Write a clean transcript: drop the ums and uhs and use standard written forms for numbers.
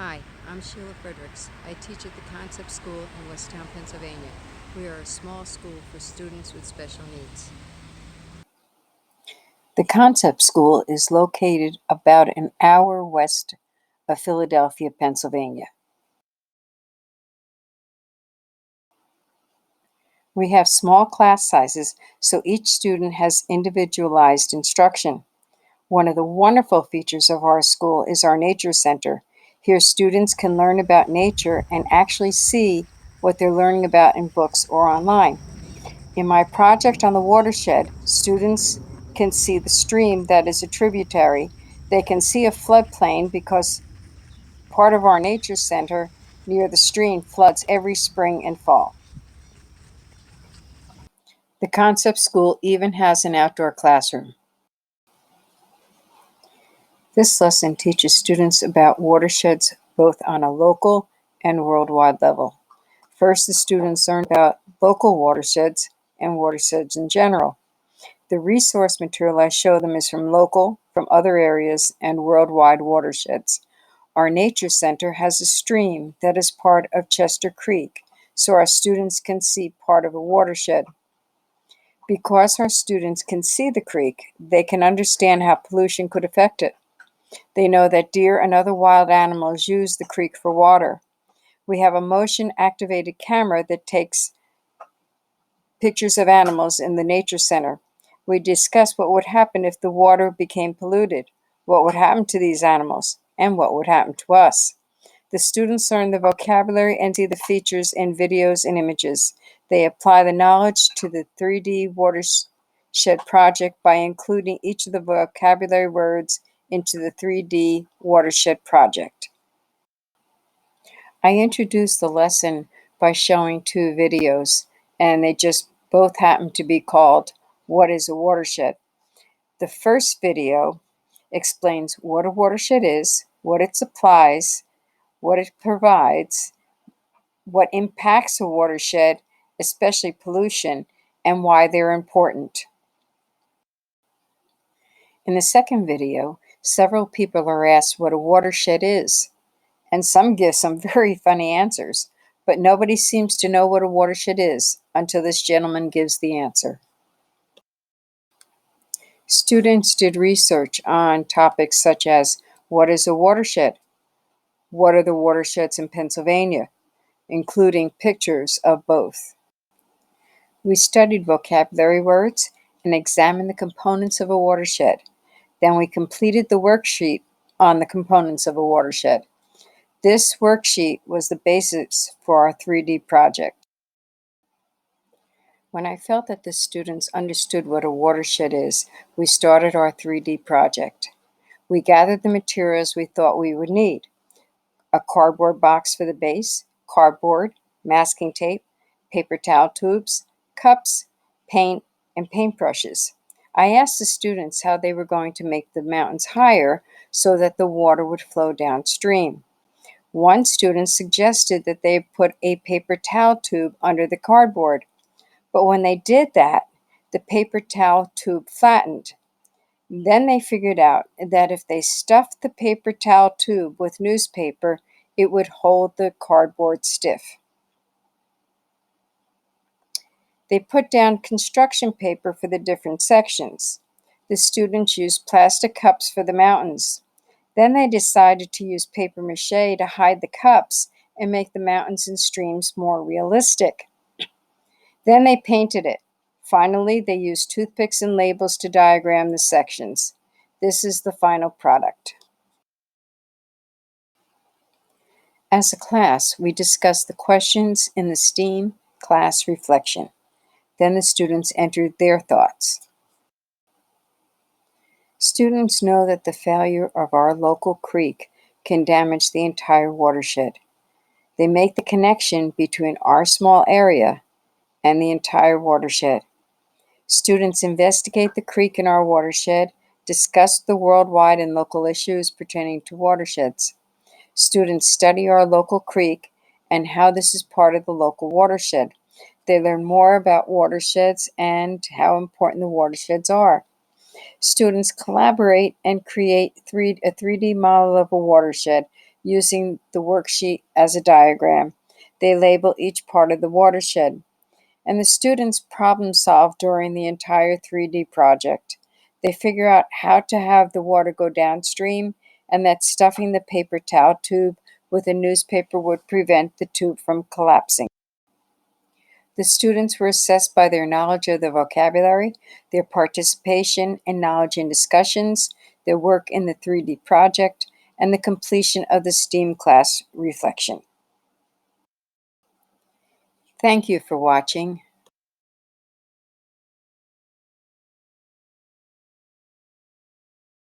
Hi, I'm Sheila Fredericks. I teach at the Concept School in Westtown, Pennsylvania. We are a small school for students with special needs. The Concept School is located about an hour west of Philadelphia, Pennsylvania. We have small class sizes, so each student has individualized instruction. One of the wonderful features of our school is our Nature Center. Here, students can learn about nature and actually see what they're learning about in books or online. In my project on the watershed, students can see the stream that is a tributary. They can see a floodplain because part of our nature center near the stream floods every spring and fall. The concept school even has an outdoor classroom. This lesson teaches students about watersheds both on a local and worldwide level. First, the students learn about local watersheds and watersheds in general. The resource material I show them is from other areas, and worldwide watersheds. Our Nature Center has a stream that is part of Chester Creek, so our students can see part of a watershed. Because our students can see the creek, they can understand how pollution could affect it. They know that deer and other wild animals use the creek for water. We have a motion-activated camera that takes pictures of animals in the Nature Center. We discuss what would happen if the water became polluted, what would happen to these animals, and what would happen to us. The students learn the vocabulary and see the features in videos and images. They apply the knowledge to the 3D watershed project by including each of the vocabulary words into the 3D watershed project. I introduced the lesson by showing two videos, and they just both happen to be called What is a Watershed? The first video explains what a watershed is, what it supplies, what it provides, what impacts a watershed, especially pollution, and why they're important. In the second video, several people are asked what a watershed is, and some give some very funny answers, but nobody seems to know what a watershed is until this gentleman gives the answer. Students did research on topics such as what is a watershed? What are the watersheds in Pennsylvania? Including pictures of both. We studied vocabulary words and examined the components of a watershed. Then we completed the worksheet on the components of a watershed. This worksheet was the basis for our 3D project. When I felt that the students understood what a watershed is, we started our 3D project. We gathered the materials we thought we would need: a cardboard box for the base, cardboard, masking tape, paper towel tubes, cups, paint, and paintbrushes. I asked the students how they were going to make the mountains higher so that the water would flow downstream. One student suggested that they put a paper towel tube under the cardboard, but when they did that, the paper towel tube flattened. Then they figured out that if they stuffed the paper towel tube with newspaper, it would hold the cardboard stiff. They put down construction paper for the different sections. The students used plastic cups for the mountains. Then they decided to use paper mache to hide the cups and make the mountains and streams more realistic. Then they painted it. Finally, they used toothpicks and labels to diagram the sections. This is the final product. As a class, we discussed the questions in the STEAM class reflection. Then the students entered their thoughts. Students know that the failure of our local creek can damage the entire watershed. They make the connection between our small area and the entire watershed. Students investigate the creek in our watershed, discuss the worldwide and local issues pertaining to watersheds. Students study our local creek and how this is part of the local watershed. They learn more about watersheds and how important the watersheds are. Students collaborate and create a 3D model of a watershed using the worksheet as a diagram. They label each part of the watershed, and the students problem solve during the entire 3D project. They figure out how to have the water go downstream and that stuffing the paper towel tube with a newspaper would prevent the tube from collapsing. The students were assessed by their knowledge of the vocabulary, their participation and knowledge in discussions, their work in the 3D project, and the completion of the STEAM class reflection. Thank you for watching.